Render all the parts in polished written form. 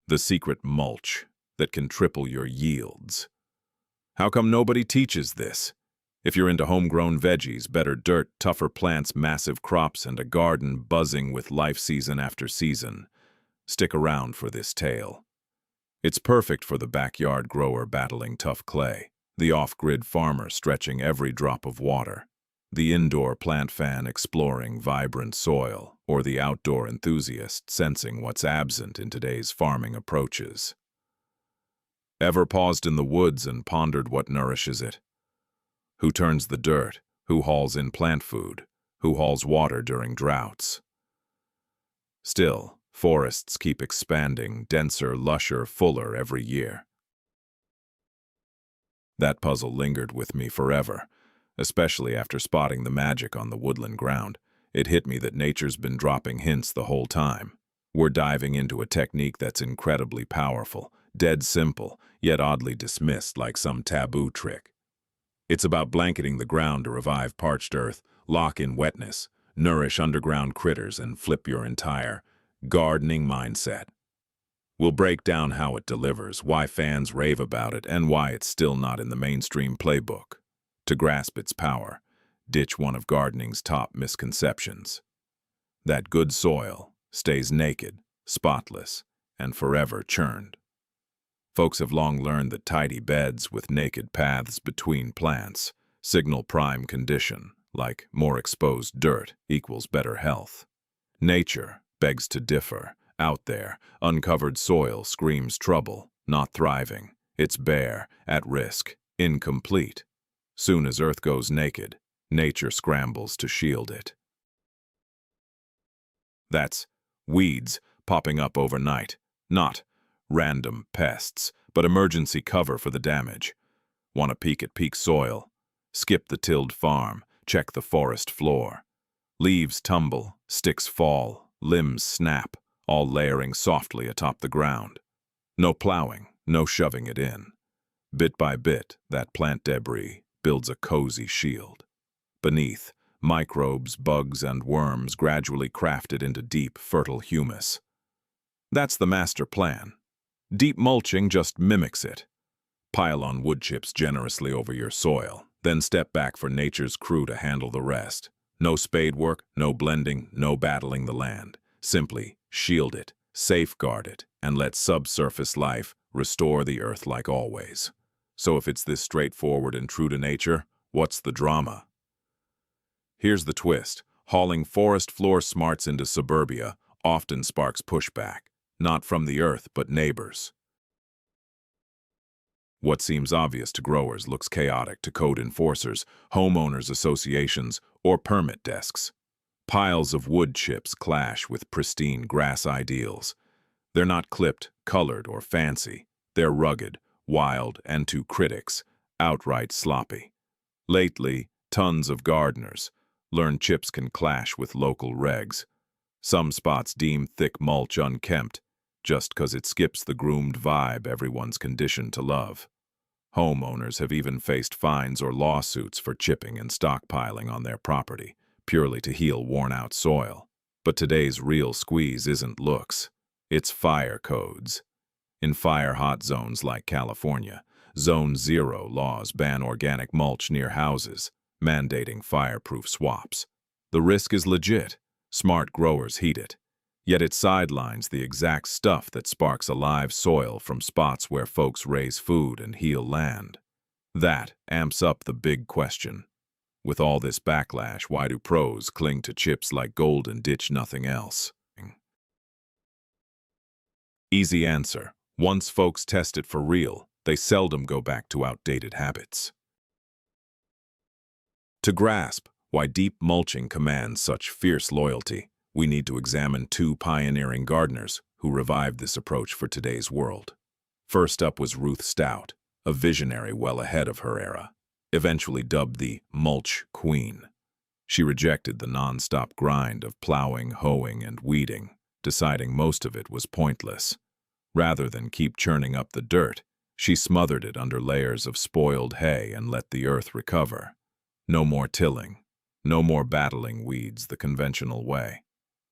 The secret mulch that can triple your yields. How come nobody teaches this? If you're into homegrown veggies, better dirt, tougher plants, massive crops, and a garden buzzing with life season after season, stick around for this tale. It's perfect for the backyard grower battling tough clay, the off-grid farmer stretching every drop of water, the indoor plant fan exploring vibrant soil, or the outdoor enthusiast sensing what's absent in today's farming approaches. Ever paused in the woods and pondered what nourishes it? Who turns the dirt? Who hauls in plant food? Who hauls water during droughts? Still, forests keep expanding, denser, lusher, fuller every year. That puzzle lingered with me forever, especially after spotting the magic on the woodland ground. It hit me that nature's been dropping hints the whole time. We're diving into a technique that's incredibly powerful, dead simple, yet oddly dismissed like some taboo trick. It's about blanketing the ground to revive parched earth, lock in wetness, nourish underground critters, and flip your entire gardening mindset. We'll break down how it delivers, why fans rave about it, and why it's still not in the mainstream playbook. To grasp its power, ditch one of gardening's top misconceptions. That good soil stays naked, spotless, and forever churned. Folks have long learned that tidy beds with naked paths between plants signal prime condition, like more exposed dirt equals better health. Nature begs to differ. Out there, uncovered soil screams trouble, not thriving. It's bare, at risk, incomplete. Soon as earth goes naked, nature scrambles to shield it. That's weeds popping up overnight, not random pests, but emergency cover for the damage. Want a peek at peak soil? Skip the tilled farm, check the forest floor. Leaves tumble, sticks fall, limbs snap, all layering softly atop the ground. No plowing, no shoving it in. Bit by bit, that plant debris builds a cozy shield. Beneath, microbes, bugs, and worms gradually crafted into deep, fertile humus. That's the master plan. Deep mulching just mimics it. Pile on wood chips generously over your soil, then step back for nature's crew to handle the rest. No spade work, no blending, no battling the land. Simply shield it, safeguard it, and let subsurface life restore the earth like always. So if it's this straightforward and true to nature, what's the drama? Here's the twist. Hauling forest floor smarts into suburbia often sparks pushback, not from the earth but neighbors. What seems obvious to growers looks chaotic to code enforcers, homeowners associations, or permit desks. Piles of wood chips clash with pristine grass ideals. They're not clipped, colored, or fancy. They're rugged, wild, and to critics, outright sloppy. Lately, tons of gardeners learn chips can clash with local regs. Some spots deem thick mulch unkempt, just 'cause it skips the groomed vibe everyone's conditioned to love. Homeowners have even faced fines or lawsuits for chipping and stockpiling on their property, purely to heal worn-out soil. But today's real squeeze isn't looks, it's fire codes. In fire-hot zones like California, Zone 0 laws ban organic mulch near houses, mandating fireproof swaps. The risk is legit. Smart growers heed it. Yet it sidelines the exact stuff that sparks alive soil from spots where folks raise food and heal land. That amps up the big question. With all this backlash, why do pros cling to chips like gold and ditch nothing else? Easy answer. Once folks test it for real, they seldom go back to outdated habits. To grasp why deep mulching commands such fierce loyalty, we need to examine two pioneering gardeners who revived this approach for today's world. First up was Ruth Stout, a visionary well ahead of her era, eventually dubbed the Mulch Queen. She rejected the non-stop grind of plowing, hoeing, and weeding, deciding most of it was pointless. Rather than keep churning up the dirt, she smothered it under layers of spoiled hay and let the earth recover. No more tilling, no more battling weeds the conventional way.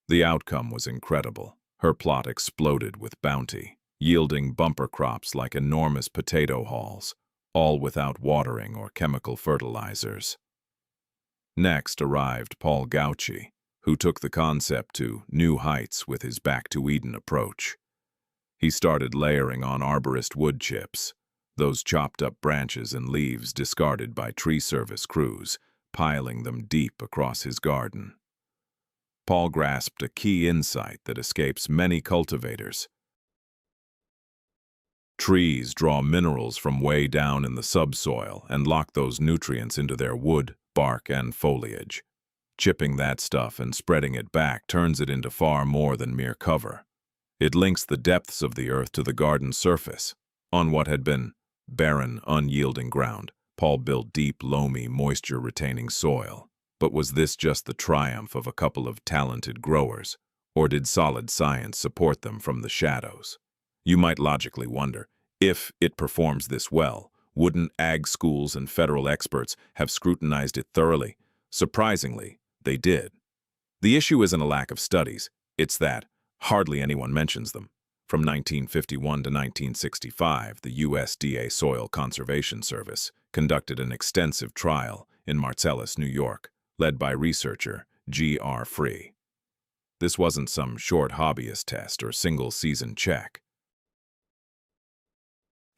The outcome was incredible. Her plot exploded with bounty. yielding bumper crops like enormous potato hauls, all without watering or chemical fertilizers. Next arrived Paul Gauci, who took the concept to new heights with his back-to-Eden approach. He started layering on arborist wood chips, those chopped-up branches and leaves discarded by tree service crews, piling them deep across his garden. Paul grasped a key insight that escapes many cultivators. Trees draw minerals from way down in the subsoil and lock those nutrients into their wood, bark, and foliage. Chipping that stuff and spreading it back turns it into far more than mere cover. It links the depths of the earth to the garden surface. On what had been barren, unyielding ground, Paul built deep, loamy, moisture-retaining soil. But was this just the triumph of a couple of talented growers, or did solid science support them from the shadows? You might logically wonder, if it performs this well, wouldn't ag schools and federal experts have scrutinized it thoroughly? Surprisingly, they did. The issue isn't a lack of studies, it's that hardly anyone mentions them. From 1951 to 1965, the USDA Soil Conservation Service conducted an extensive trial in Marcellus, New York, led by researcher G.R. Free. This wasn't some short hobbyist test or single-season check.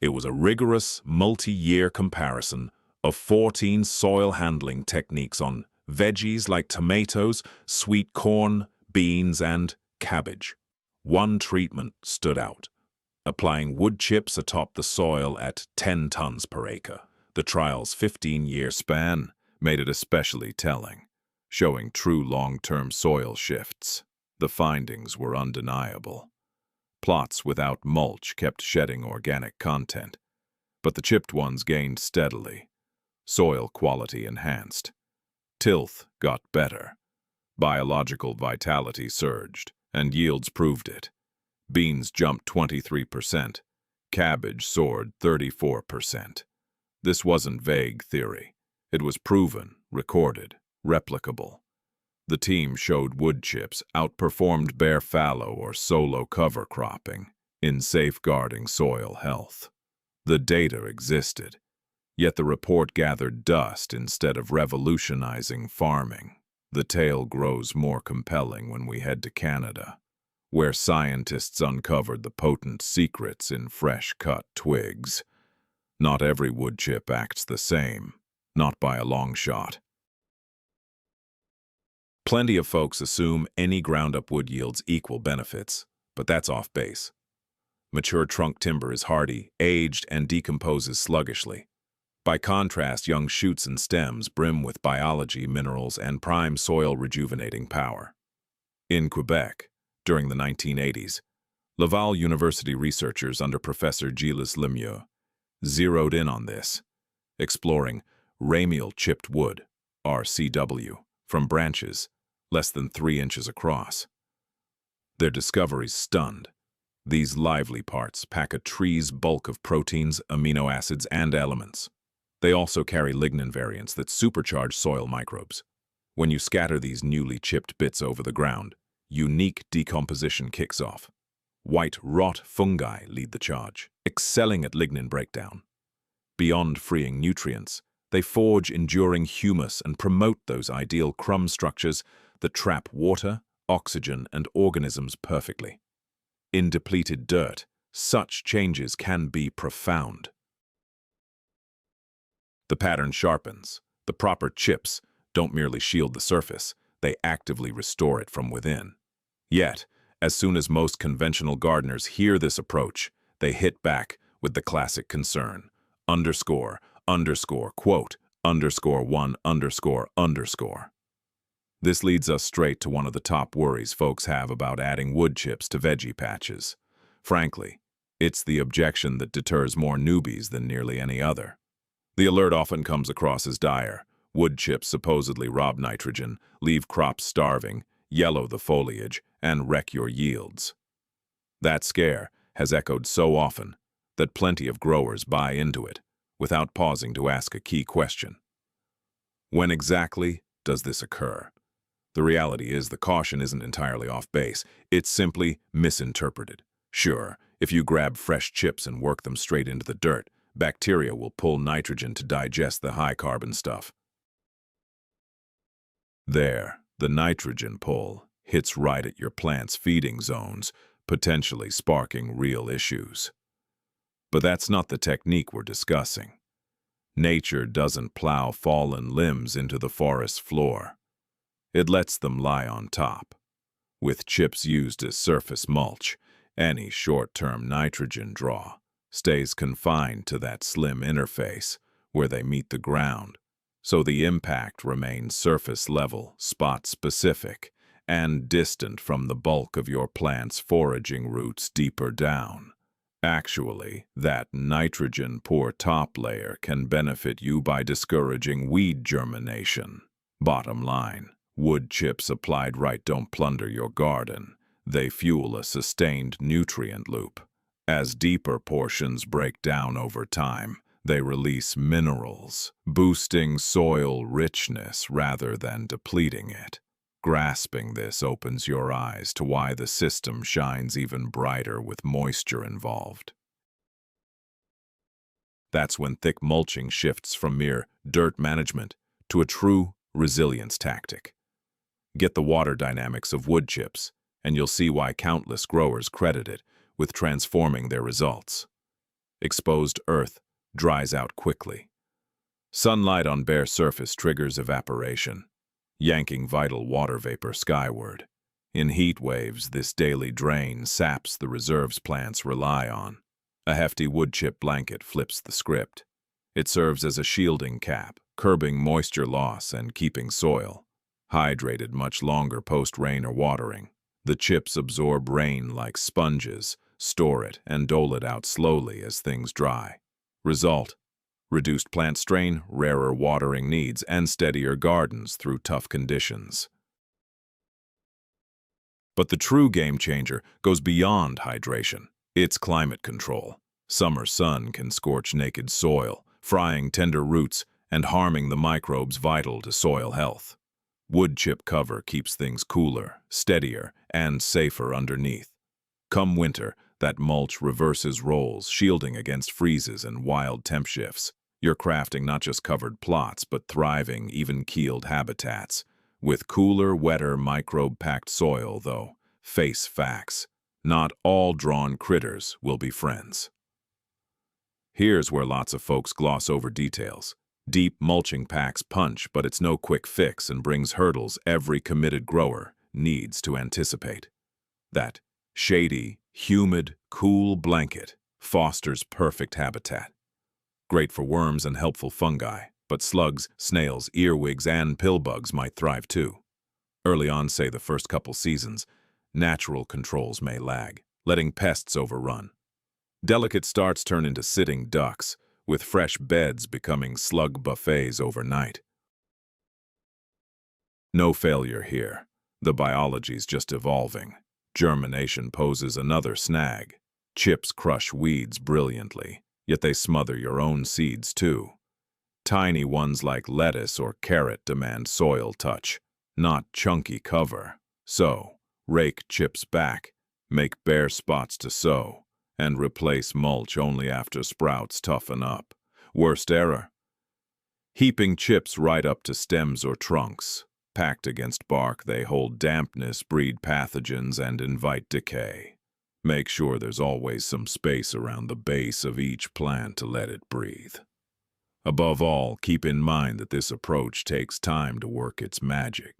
It was a rigorous, multi-year comparison of 14 soil handling techniques on veggies like tomatoes, sweet corn, beans, and cabbage. One treatment stood out, applying wood chips atop the soil at 10 tons per acre. The trial's 15-year span made it especially telling, showing true long-term soil shifts. The findings were undeniable. Plots without mulch kept shedding organic content, but the chipped ones gained steadily. Soil quality enhanced. Tilth got better. Biological vitality surged, and yields proved it. Beans jumped 23%. Cabbage soared 34%. This wasn't vague theory. It was proven, recorded, replicable. The team showed wood chips outperformed bare fallow or solo cover cropping in safeguarding soil health. The data existed, yet the report gathered dust instead of revolutionizing farming. The tale grows more compelling when we head to Canada, where scientists uncovered the potent secrets in fresh-cut twigs. Not every wood chip acts the same, not by a long shot. Plenty of folks assume any ground-up wood yields equal benefits, but that's off base. Mature trunk timber is hardy, aged, and decomposes sluggishly. By contrast, young shoots and stems brim with biology, minerals, and prime soil rejuvenating power. In Quebec, during the 1980s, Laval University researchers under Professor Gilles Lemieux zeroed in on this, exploring ramial chipped wood, RCW, from branches less than 3 inches across. Their discoveries stunned. These lively parts pack a tree's bulk of proteins, amino acids, and elements. They also carry lignin variants that supercharge soil microbes. When you scatter these newly chipped bits over the ground, unique decomposition kicks off. White rot fungi lead the charge, excelling at lignin breakdown. Beyond freeing nutrients, they forge enduring humus and promote those ideal crumb structures that trap water, oxygen, and organisms perfectly. In depleted dirt, such changes can be profound. The pattern sharpens. The proper chips don't merely shield the surface, they actively restore it from within. Yet, as soon as most conventional gardeners hear this approach, they hit back with the classic concern. Quote, _1___. This leads us straight to one of the top worries folks have about adding wood chips to veggie patches. Frankly, it's the objection that deters more newbies than nearly any other. The alert often comes across as dire. Wood chips supposedly rob nitrogen, leave crops starving, yellow the foliage, and wreck your yields. That scare has echoed so often that plenty of growers buy into it, without pausing to ask a key question. When exactly does this occur? The reality is the caution isn't entirely off base, it's simply misinterpreted. Sure, If you grab fresh chips and work them straight into the dirt, bacteria will pull nitrogen to digest the high-carbon stuff. There, the nitrogen pull hits right at your plant's feeding zones, potentially sparking real issues. But that's not the technique we're discussing. Nature doesn't plow fallen limbs into the forest floor. It lets them lie on top. With chips used as surface mulch, any short-term nitrogen draw stays confined to that slim interface where they meet the ground, so the impact remains surface-level, spot-specific, and distant from the bulk of your plant's foraging roots deeper down. Actually, that nitrogen-poor top layer can benefit you by discouraging weed germination. Bottom line, wood chips applied right don't plunder your garden. They fuel a sustained nutrient loop. As deeper portions break down over time, they release minerals, boosting soil richness rather than depleting it. Grasping this opens your eyes to why the system shines even brighter with moisture involved. That's when thick mulching shifts from mere dirt management to a true resilience tactic. Get the water dynamics of wood chips, and you'll see why countless growers credit it with transforming their results. Exposed earth dries out quickly. Sunlight on bare surface triggers evaporation, yanking vital water vapor skyward. In heat waves, this daily drain saps the reserves plants rely on. A hefty wood chip blanket flips the script. It serves as a shielding cap, curbing moisture loss and keeping soil hydrated much longer post-rain or watering. The chips absorb rain like sponges, store it, and dole it out slowly as things dry. Result: reduced plant strain, rarer watering needs, and steadier gardens through tough conditions. But the true game changer goes beyond hydration. It's climate control. Summer sun can scorch naked soil, frying tender roots and harming the microbes vital to soil health. Wood chip cover keeps things cooler, steadier, and safer underneath. Come winter, that mulch reverses roles, shielding against freezes and wild temp shifts. You're crafting not just covered plots, but thriving, even-keeled habitats. With cooler, wetter, microbe-packed soil, though, face facts. Not all drawn critters will be friends. Here's where lots of folks gloss over details. Deep mulching packs punch, but it's no quick fix and brings hurdles every committed grower needs to anticipate. That shady, humid, cool blanket fosters perfect habitat. Great for worms and helpful fungi, but slugs, snails, earwigs, and pillbugs might thrive too. Early on, say the first couple seasons, natural controls may lag, letting pests overrun. Delicate starts turn into sitting ducks, with fresh beds becoming slug buffets overnight. No failure here. The biology's just evolving. Germination poses another snag. Chips crush weeds brilliantly, yet they smother your own seeds too. Tiny ones like lettuce or carrot demand soil touch, not chunky cover. So, rake chips back, make bare spots to sow, and replace mulch only after sprouts toughen up. Worst error: heaping chips right up to stems or trunks. Packed against bark, they hold dampness, breed pathogens, and invite decay. Make sure there's always some space around the base of each plant to let it breathe. Above all, keep in mind that this approach takes time to work its magic.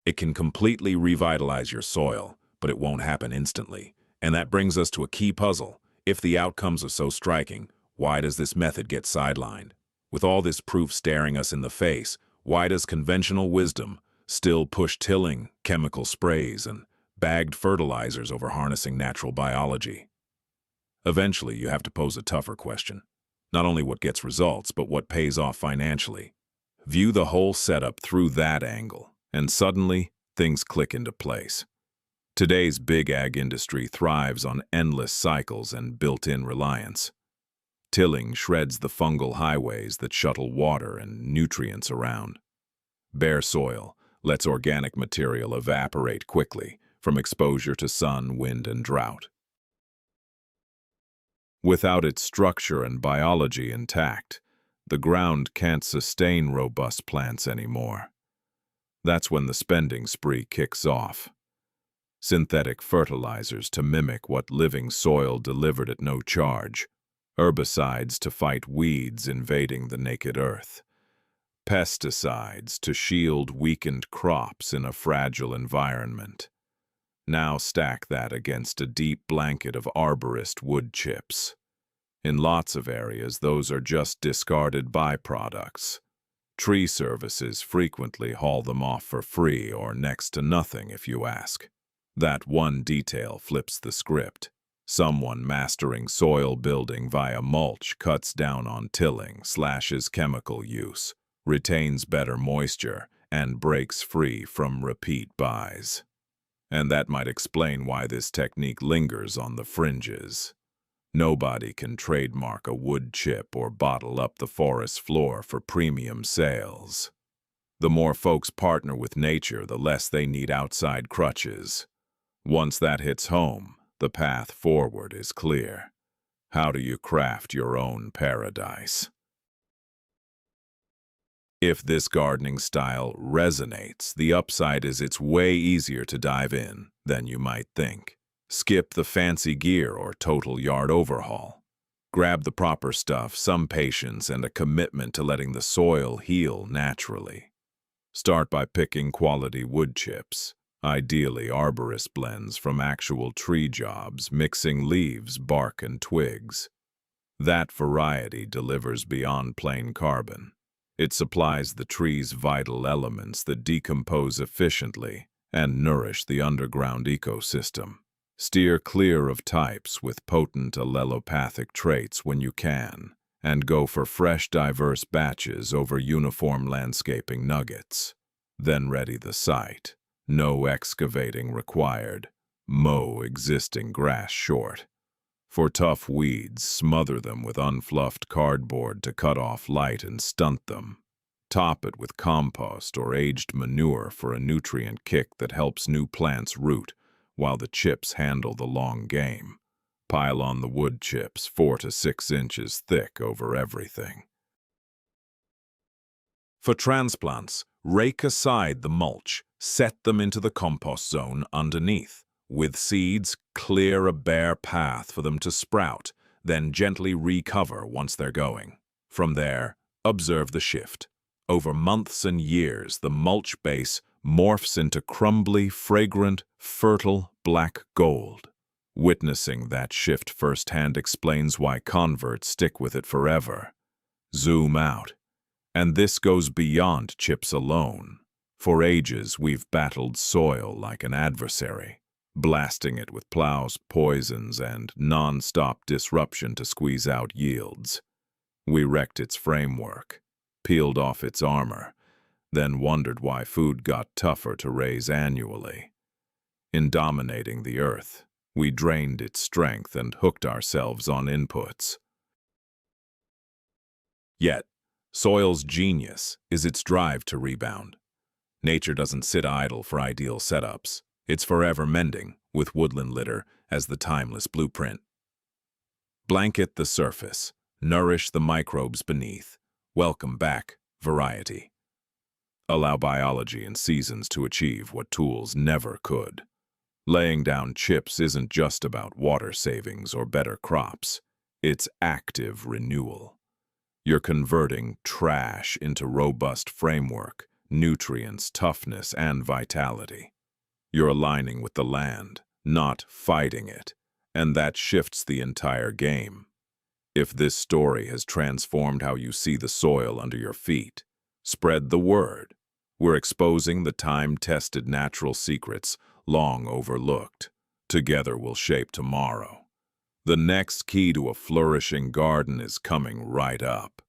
It can completely revitalize your soil, but it won't happen instantly. And that brings us to a key puzzle. If the outcomes are so striking, why does this method get sidelined? With all this proof staring us in the face, why does conventional wisdom still push tilling, chemical sprays, and bagged fertilizers over harnessing natural biology? Eventually, you have to pose a tougher question. Not only what gets results, but what pays off financially. View the whole setup through that angle, and suddenly, things click into place. Today's big ag industry thrives on endless cycles and built-in reliance. Tilling shreds the fungal highways that shuttle water and nutrients around. Bare soil lets organic material evaporate quickly, from exposure to sun, wind, and drought. Without its structure and biology intact, the ground can't sustain robust plants anymore. That's when the spending spree kicks off. Synthetic fertilizers to mimic what living soil delivered at no charge, herbicides to fight weeds invading the naked earth, pesticides to shield weakened crops in a fragile environment. Now stack that against a deep blanket of arborist wood chips. In lots of areas, those are just discarded byproducts. Tree services frequently haul them off for free or next to nothing if you ask. That one detail flips the script. Someone mastering soil building via mulch cuts down on tilling, slashes chemical use, retains better moisture, and breaks free from repeat buys. And that might explain why this technique lingers on the fringes. Nobody can trademark a wood chip or bottle up the forest floor for premium sales. The more folks partner with nature, the less they need outside crutches. Once that hits home, the path forward is clear. How do you craft your own paradise? If this gardening style resonates, the upside is it's way easier to dive in than you might think. Skip the fancy gear or total yard overhaul. Grab the proper stuff, some patience, and a commitment to letting the soil heal naturally. Start by picking quality wood chips, ideally arborist blends from actual tree jobs, mixing leaves, bark, and twigs. That variety delivers beyond plain carbon. It supplies the tree's vital elements that decompose efficiently and nourish the underground ecosystem. Steer clear of types with potent allelopathic traits when you can, and go for fresh, diverse batches over uniform landscaping nuggets. Then ready the site. No excavating required. Mow existing grass short. For tough weeds, smother them with unfluffed cardboard to cut off light and stunt them. Top it with compost or aged manure for a nutrient kick that helps new plants root, while the chips handle the long game. Pile on the wood chips 4 to 6 inches thick over everything. For transplants, rake aside the mulch, set them into the compost zone underneath. With seeds, clear a bare path for them to sprout, then gently recover once they're going. From there, observe the shift. Over months and years, the mulch base morphs into crumbly, fragrant, fertile black gold. Witnessing that shift firsthand explains why converts stick with it forever. Zoom out. And this goes beyond chips alone. For ages, we've battled soil like an adversary, blasting it with plows, poisons, and non-stop disruption to squeeze out yields. We wrecked its framework, peeled off its armor, then wondered why food got tougher to raise annually. In dominating the earth, we drained its strength and hooked ourselves on inputs. Yet, soil's genius is its drive to rebound. Nature doesn't sit idle for ideal setups. It's forever mending, with woodland litter as the timeless blueprint. Blanket the surface, nourish the microbes beneath. Welcome back, variety. Allow biology and seasons to achieve what tools never could. Laying down chips isn't just about water savings or better crops. It's active renewal. You're converting trash into robust framework, nutrients, toughness, and vitality. You're aligning with the land, not fighting it, and that shifts the entire game. If this story has transformed how you see the soil under your feet, spread the word. We're exposing the time-tested natural secrets long overlooked. Together we'll shape tomorrow. The next key to a flourishing garden is coming right up.